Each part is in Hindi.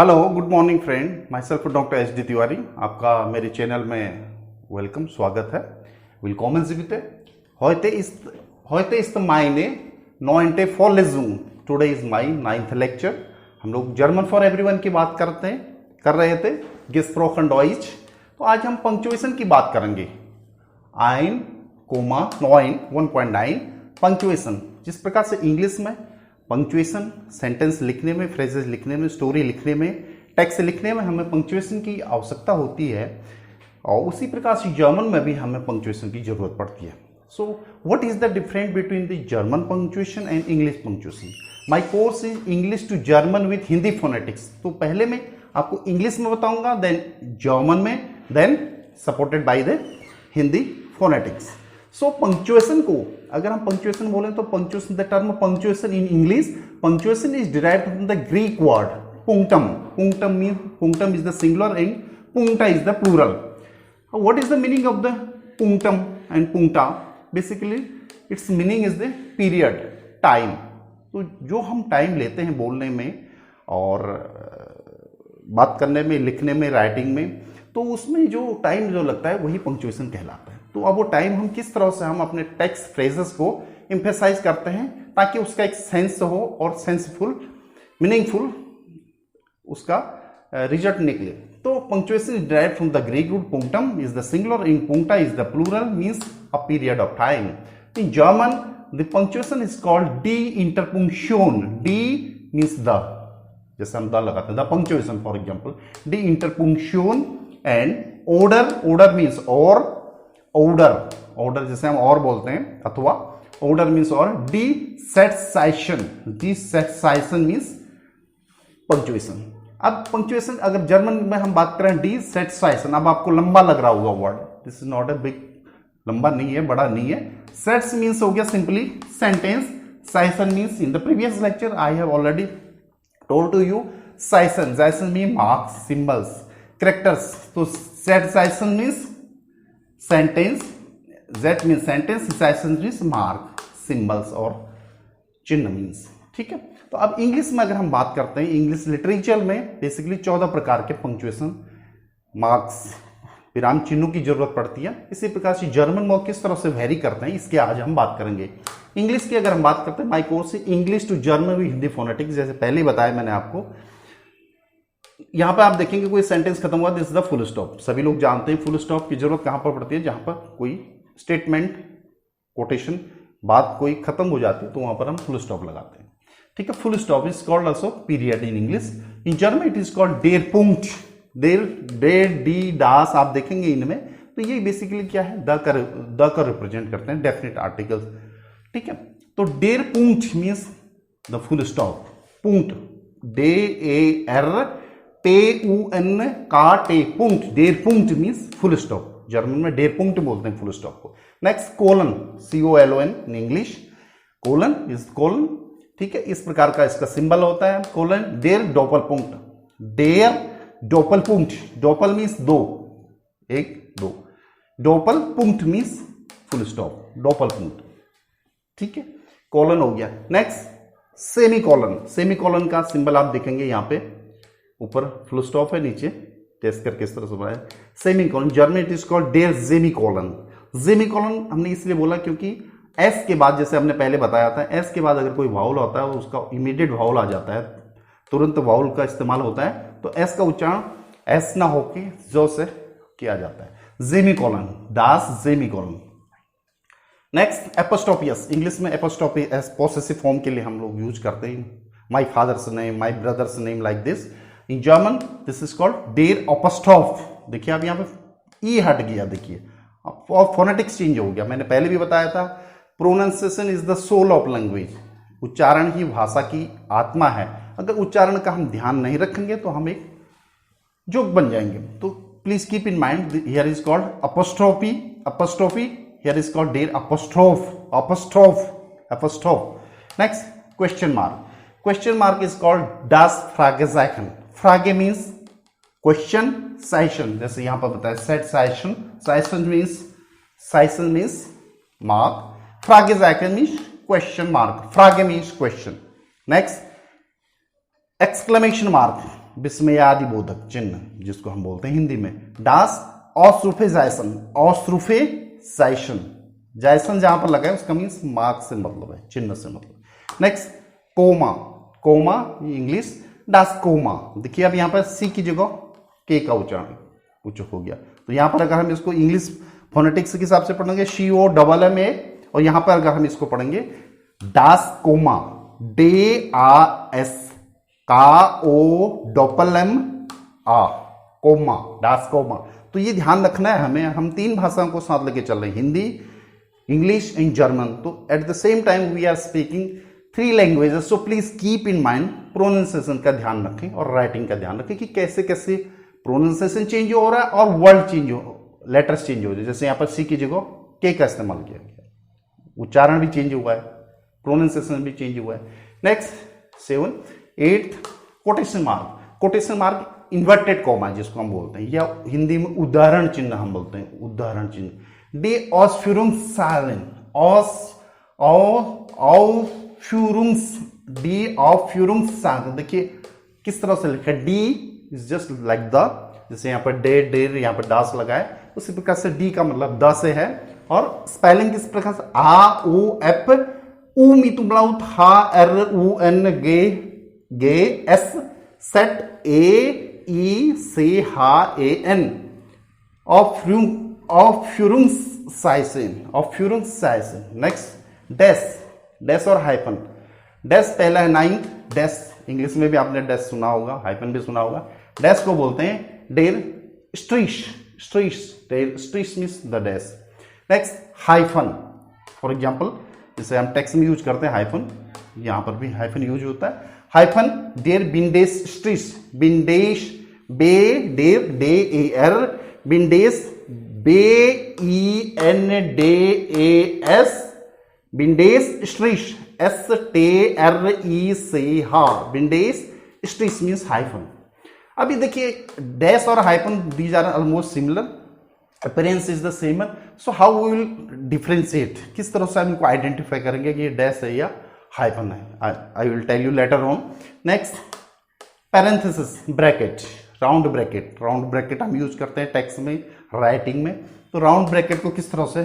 Hello good morning friend, my self doctor H D Tiwari, आपका मेरे चैनल में वेलकम, स्वागत है. Willkommen Sie bitte. Heute ist meine 9. Vorlesung. Today is my 9th lecture. हम लोग जर्मन फॉर एवरीवन की बात कर रहे थे, gesprochen Deutsch. तो आज हम पंक्चुएशन की बात करेंगे. 1,9 पंक्चुएशन. जिस प्रकार से इंग्लिश में पंक्चुएशन सेंटेंस लिखने में, फ्रेजेस लिखने में, स्टोरी लिखने में, टेक्स्ट लिखने में हमें पंक्चुएशन की आवश्यकता होती है, और उसी प्रकार से जर्मन में भी हमें पंक्चुएशन की जरूरत पड़ती है. So what is the difference between the German punctuation and English punctuation? My course is English to German with Hindi phonetics. तो पहले मैं आपको इंग्लिश में बताऊंगा, देन जर्मन में, then supported by the Hindi phonetics. So punctuation को अगर हम पंक्चुएशन बोलें तो punctuation, the term punctuation in English, punctuation is derived from the Greek word punctum. Punctum mean, punctum is the singular and पुंक्टा is the plural. What is the meaning of the punctum and puncta? Basically its meaning is the period, time. तो जो हम टाइम लेते हैं बोलने में और बात करने में, लिखने में, राइटिंग में, तो उसमें जो टाइम जो लगता है वही पंक्चुएशन कहलाता है. तो अब वो टाइम हम किस तरह से हम अपने टेक्स्ट फ्रेजेस को एम्फेसाइज करते हैं ताकि उसका एक सेंस हो और सेंसफुल, मीनिंगफुल उसका रिजल्ट निकले. तो punctuation is derived from the Greek root punctum is the singular, in puncta is the plural, means a period of time. In German the punctuation is called डी इंटरपुंक्शन. डी मीन्स द, जैसे हम द लगाते हैं, द पंक्चुएशन फॉर एग्जाम्पल, डी इंटरपुंक्शन. एंड ऑर्डर, ऑर्डर मीन्स और, ऑर्डर जैसे हम और बोलते हैं, अथवा ऑर्डर मीन्स और. डिसेटिस्फैक्शन, डिसेटिस्फैक्शन मीन्स पंक्चुएशन. अब पंक्चुएशन अगर जर्मन में हम बात करें, डिसेटिस्फैक्शन, अब आपको लंबा लग रहा होगा word, this is not a big, लंबा नहीं है, बड़ा नहीं है. सेट्स मीन्स हो गया सिंपली सेंटेंस. साइसन means, in the previous lecture I have already told to you, साइसन, साइसन मीन मार्क्स, सिंबल्स, कैरेक्टर्स. तो सेटिस्फैक्शन मीन्स सेंटेंस, जेट मीन्स सेंटेंस, साइसन मीन्स मार्क, सिंबल्स और चिन्ह मीन्स. ठीक है. तो अब इंग्लिश में अगर हम बात करते हैं, इंग्लिश लिटरेचर में बेसिकली 14 प्रकार के पंक्चुएशन, मार्क्स, विराम चिन्हों की जरूरत पड़ती है. इसी प्रकार से जर्मन में किस तरह से वेरी करते हैं, इसके आज हम बात करेंगे. इंग्लिश की अगर हम बात करते हैं, my course English to German with Hindi phonetics, जैसे पहले बताया मैंने आपको. यहां पर आप देखेंगे कोई सेंटेंस खत्म हुआ, this is the full stop. सभी लोग जानते हैं फुल स्टॉप की जरूरत कहां पर पड़ती है, जहां पर कोई स्टेटमेंट, कोटेशन, बात कोई खत्म हो जाती है तो वहां पर हम फुल स्टॉप लगाते हैं. ठीक है. Full stop is called also period in English. In German it is called डेर पुंक्ट. डेर, डी, डास आप देखेंगे इनमें, तो ये बेसिकली क्या है, द का रिप्रेजेंट करते हैं, डेफिनेट आर्टिकल्स. ठीक है. तो डेर पुंक्ट मीन्स द फुल स्टॉप. पुंक्ट, DER PUNKT, पुंक्ट, डेर पुंक्ट मीन्स फुल स्टॉप. जर्मन में डेर पुंक्ट बोलते हैं फुल स्टॉप को. Next colon, COLON in English. Colon is colon. ठीक है. इस प्रकार का इसका सिंबल होता है कोलन. डेर डोपल पुंक्ट, डेर डोपल पुंक्ट, डोपल मीन्स दो, एक दो, डोपल पुंक्ट मीन्स फुल स्टॉप, डोपल पुंक्ट. ठीक है. कोलन हो गया. Next semi colon. Semi colon का सिंबल आप देखेंगे यहां पे, ऊपर फुल स्टॉप है, नीचे टेस्ट करके इस तरह से बनाया semi colon. German it is called der semi colon. Semi colon हमने इसलिए बोला क्योंकि एस के बाद, जैसे हमने पहले बताया था, एस के बाद अगर कोई वाउल होता है उसका इमीडिएट वाउल आ जाता है, तुरंत वाउल का इस्तेमाल होता है, तो एस का उच्चारण एस ना होके जो से किया जाता है. सेमी कॉलन, दास सेमी कॉलन. नेक्स्ट एपोस्ट्रोफियस. इंग्लिश में एपोस्ट्रोफी एस पॉसेसिव फॉर्म के लिए हम लोग यूज करते हैं. My father's name, my brother's name, like this. In German this is called डेर अपोस्ट्रोफ. देखिए अब यहाँ पे ई हट गया, देखिए और फोनेटिक्स चेंज हो गया. मैंने पहले भी बताया था, pronunciation is the soul of language. उच्चारण ही भाषा की आत्मा है. अगर उच्चारण का हम ध्यान नहीं रखेंगे तो हम एक जोक बन जाएंगे. तो please keep in mind, here is called apostrophe, apostrophe, here is called डेर अपोस्ट्रोफ, अपोस्ट्रोफ, अपोस्ट्रोफ. Next question mark. Question mark is called das Fragezeichen. फ्रागे मीन्स क्वेश्चन, साइशन जैसे यहां पर बताया, सेट साइशन, साइशन means mark, Fragezeichen means question mark, फ्रागे means question. Next exclamation mark. विस्मयादिबोधक चिन्ह जिसको हम बोलते हैं हिंदी में। डास ऑस्ट्रुफेजाइसन, ऑस्ट्रुफेजाइसन, जाइसन जहां पर लगा है उसका मीन्स मार्क से मतलब है, चिन्ह से मतलब। नेक्स्ट कोमा, कोमा इंग्लिश डास कोमा। देखिए अब यहाँ पर सी की जगह के का उच्चारण उच्च हो गया, तो यहाँ पर अगर हम इसको इंग्लिश फोनेटिक्स के हिसाब से पढ़ेंगे COMMA, और यहाँ पर अगर हम इसको पढ़ेंगे डास कोमा, DAS KOMM कोमा, डास कोमा। तो ये ध्यान रखना है हमें, हम 3 भाषाओं को साथ लेके चल रहे हैं, हिंदी, इंग्लिश एंड जर्मन। तो at the same time we are speaking 3 languages, so please keep in mind pronunciation का ध्यान रखें और राइटिंग का ध्यान रखें कि कैसे कैसे प्रोनाउंसिएशन चेंज हो रहा है और वर्ड चेंज हो, लेटर्स चेंज हो रहे हैं। जैसे यहाँ पर सी की जगह के का इस्तेमाल किया गया, उच्चारण भी चेंज हुआ है, प्रोनाउंसिएशन भी चेंज हुआ है। Next 7, 8 quotation mark, quotation mark inverted comma जिसको हम बोलते हैं, या हिंदी में उदाहरण चिन्ह हम बोलते हैं, उदाहरण चिन्ह। डी ऑस्फ्यूरुंगसालन, डी ऑफ्यूरुंगसालन, देखिए किस तरह से लिखा है, D is just like the, जैसे यहाँ पर डे डेर यहाँ पर डास लगा है, उसी प्रकार से डी का मतलब द से है। और स्पेलिंग किस प्रकार से, आ ओ एफ ऊ मितुमलाउत हा एर ऊ एन गे गे एस सेट ए ई से हा ए एन, ऑफ्यूरुंगसाइसन। नेक्स्ट डैश, डैश और हाइफन। डैश पहला है 9th, डैश इंग्लिश में भी आपने डैश सुना होगा, हाइफन भी सुना होगा। डैश को बोलते हैं डेर स्ट्रीश, स्ट्रीश, डेर स्ट्रीश means the dash. Next hyphen, for example जैसे हम टेक्स्ट में यूज करते हैं हाइफन, यहां पर भी हाइफन यूज होता है। हाइफन डेर बिंडेस स्ट्रीश, बिंडेश बे डेर डे ए एर, बिंडेस बे ई एन डे ए एस, बिंडेस स्ट्रीश एस टे एर ई से हा, बिंडेस स्ट्रीश मीन्स हाइफन। अभी देखिए डैश और hyphen these are almost similar, appearance is the same, so how we will differentiate, किस तरह से हम इनको आइडेंटिफाई करेंगे कि ये डैश है या हाइफन है, I will tell you later on. Next parenthesis, bracket, round bracket, round bracket हम यूज करते हैं टेक्स्ट में, राइटिंग में। तो राउंड ब्रैकेट को किस तरह से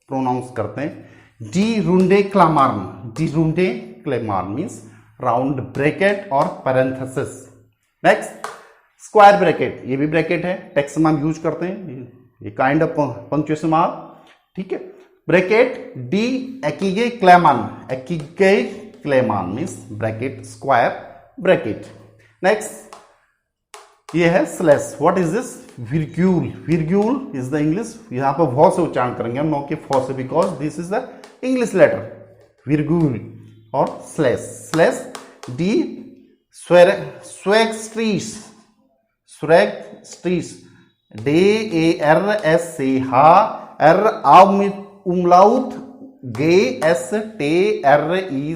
प्रोनाउंस करते हैं, डी रूंडे क्लामार्न, डी रूंडे क्लेमार्न मीन्स राउंड ब्रैकेट और पैरेंथेसिस। नेक्स्ट स्क्वायर ब्रैकेट, ये भी ब्रैकेट है, टेक्स्ट में हम यूज करते हैं, ये काइंड ऑफ पंक्चुएशन मार्क, ठीक है। ब्रैकेट डी एकीगे क्लेमान, एकीगे क्लेमान means bracket, square bracket. Next ये है slash, what is this, virgule, virgule is the English, यहां पर व से उच्चारण करेंगे हम, नो के फ से, because this is the English letter, virgule. और स्लैश, स्लैश डी स्वैगस्ट्रीस, स्वैगस्ट्रीस, डे ए एर एस से हा एर उमलाउट गे एस टे एर ई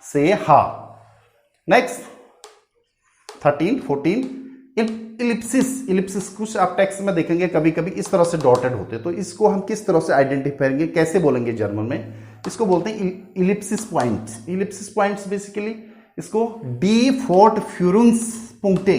से हा। नेक्स्ट 13, 14 इलिप्सिस, इलिप्सिस कुछ आप टेक्स्ट में देखेंगे कभी कभी इस तरह से डॉटेड होते हैं, तो इसको हम किस तरह से आइडेंटिफाई करेंगे, कैसे बोलेंगे जर्मन में, इसको बोलते हैं ellipsis point. Ellipsis points basically इसको डी फोर्ट फ्यूरुंगspunkte,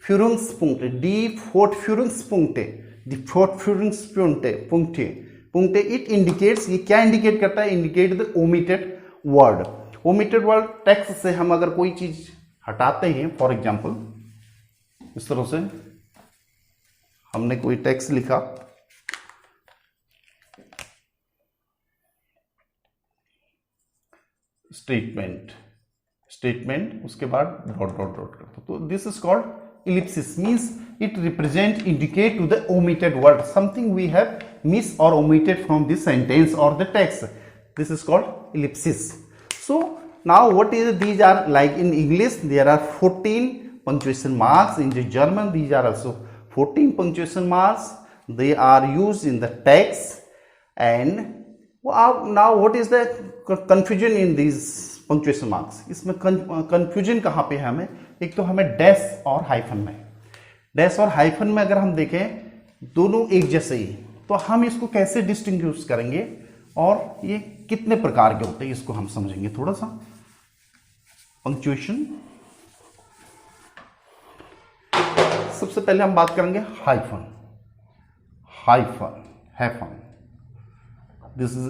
फ्यूरुंगspunkte, डी फोर्ट फ्यूरुंगspunkte, डी फोर्ट फ्यूरुंगspunkte, पुंक्टे, इट इंडिकेट्स, ये क्या इंडिकेट करता है, indicate the omitted word. Omitted word text से हम अगर कोई चीज हटाते हैं, फॉर एग्जाम्पल इस तरह से हमने कोई टेक्स्ट लिखा, स्टेटमेंट, स्टेटमेंट उसके बाद डॉट डॉट डॉट करते, तो this is called ellipsis, means it represent, indicate to the omitted word, something we have miss और omitted from this sentence or the text. This is called ellipsis. So now what is, these are like in English there are 14 punctuation marks, in the German these are also 14 punctuation marks, they are used in the text. And now what is the confusion in these punctuation marks, इसमें confusion कहाँ पे है हमें, एक तो हमें डैश और हाइफन में, डैश और हाइफन में अगर हम देखें दोनों एक जैसे ही, तो हम इसको कैसे डिस्टिंग्विश करेंगे और ये कितने प्रकार के होते हैं इसको हम समझेंगे थोड़ा सा। पंक्चुएशन, सबसे पहले हम बात करेंगे hyphen, hyphen, hyphen, this is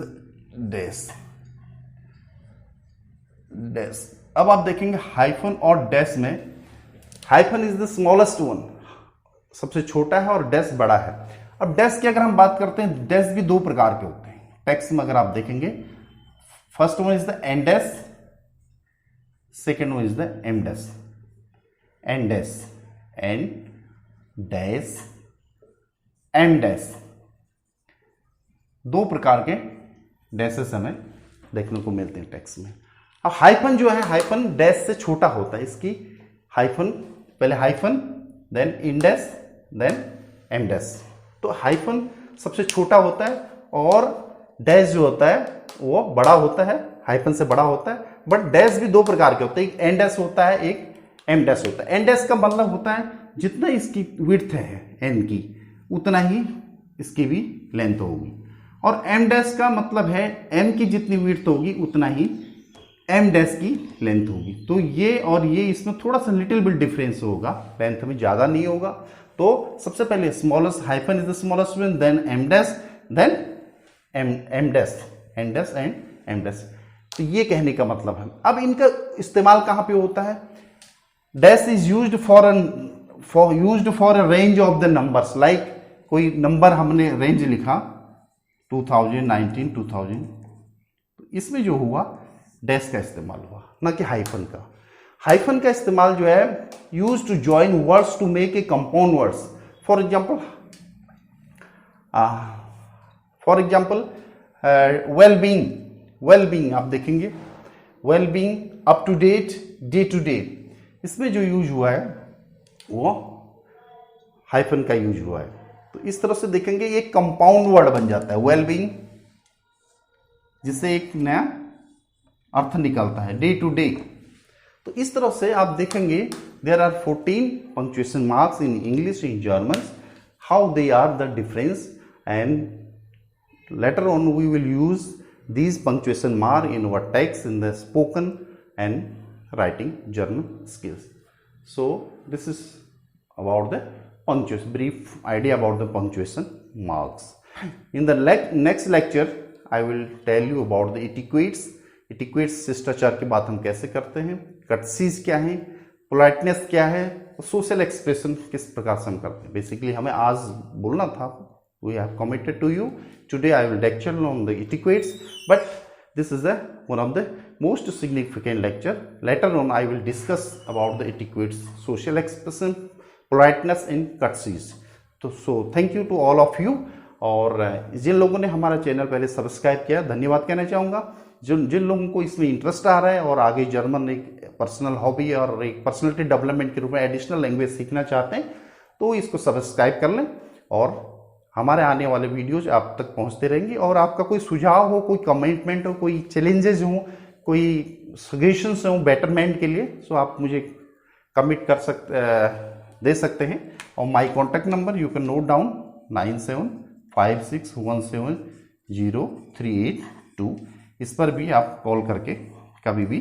dash, dash. अब आप देखेंगे हाइफन और डैश में, hyphen is the smallest one, सबसे छोटा है, और डैश बड़ा है। अब डैश की अगर हम बात करते हैं, डैश भी दो प्रकार के होते हैं टेक्स्ट में। अगर आप देखेंगे, first one is the en dash, second one is the em dash, en dash, en dash, em dash, दो प्रकार के डैशेस हमें देखने को मिलते हैं टेक्स्ट में। अब हाइफन जो है, हाइफन डैश से छोटा होता है। इसकी हाइफन, पहले hyphen, then en dash, then em dash. तो हाइफन सबसे छोटा होता है और डैश जो होता है वो बड़ा होता है, हाइफन से बड़ा होता है। बट डैश भी दो प्रकार के होते हैं, एक एन डैश होता है, एक एम डैश होता है। एन डैश का मतलब होता है जितना इसकी विड्थ है एन की, उतना ही इसकी भी लेंथ होगी। और एम डैश का मतलब है एम की जितनी विड्थ होगी उतना ही एम डैश की लेंथ होगी। तो ये और ये इसमें थोड़ा सा लिटिल बिट डिफरेंस होगा, लेंथ में ज़्यादा नहीं होगा। तो सबसे पहले smallest, hyphen is the smallest one, then em dash, then em dash, en dash and em dash. तो ये कहने का मतलब है। अब इनका इस्तेमाल कहाँ पे होता है? Dash is used for a range of the numbers, like कोई नंबर हमने रेंज लिखा 2019, 2000, तो इसमें जो हुआ डैश का इस्तेमाल हुआ, ना कि हाइफन का। हाइफन का इस्तेमाल जो है use to join words to make a compound words. For example well being, well being आप देखेंगे, well being, up to date, day to day, इसमें जो यूज हुआ है वो हाइफन का यूज हुआ है। तो इस तरह से देखेंगे ये कंपाउंड वर्ड बन जाता है वेल बीइंग, जिससे एक नया अर्थ निकलता है, डे टू डे। तो इस तरह से आप देखेंगे there are 14 punctuation marks in English, in German, how they are the difference, and later on we will use these punctuation mark in our text in the spoken and writing German skills. So this is about the punctuation, brief idea about the punctuation marks. In the next lecture I will tell you about the etiquettes. etiquettes शिष्टाचार की बात हम कैसे करते हैं, courtesies क्या है, politeness क्या है, social expression किस प्रकार से हम करते हैं। बेसिकली हमें आज बोलना था, we have committed to you. Today I will lecture on the etiquettes, but this is one of the most significant lecture. Later on I will discuss about the etiquettes, social expression, politeness and courtesies. So thank you to all of you. और जिन लोगों ने हमारा चैनल पहले सब्सक्राइब किया, धन्यवाद कहना चाहूँगा। जिन लोगों को इसमें इंटरेस्ट आ रहा है और आगे जर्मन एक पर्सनल हॉबी और एक पर्सनलिटी डेवलपमेंट के रूप में एडिशनल लैंग्वेज सीखना चाहते हैं, तो इसको सब्सक्राइब कर लें और हमारे आने वाले वीडियोज आप तक पहुंचते रहेंगे। और आपका कोई सुझाव हो, कोई कमेंटमेंट हो, कोई चैलेंजेस हो, कोई सजेशंस हो बेटरमेंट के लिए, सो आप मुझे कमिट दे सकते हैं। और my contact number you can note down 9756170382। इस पर भी आप कॉल करके कभी भी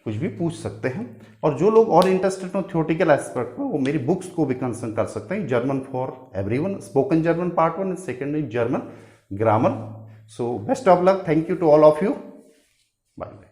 कुछ भी पूछ सकते हैं। और जो लोग और इंटरेस्टेड हो थ्योरेटिकल एस्पेक्ट में, वो मेरी बुक्स को भी कंसल्ट कर सकते हैं, German for everyone, spoken German part 1 and second is German grammar. So best of luck, thank you to all of you, bye bye.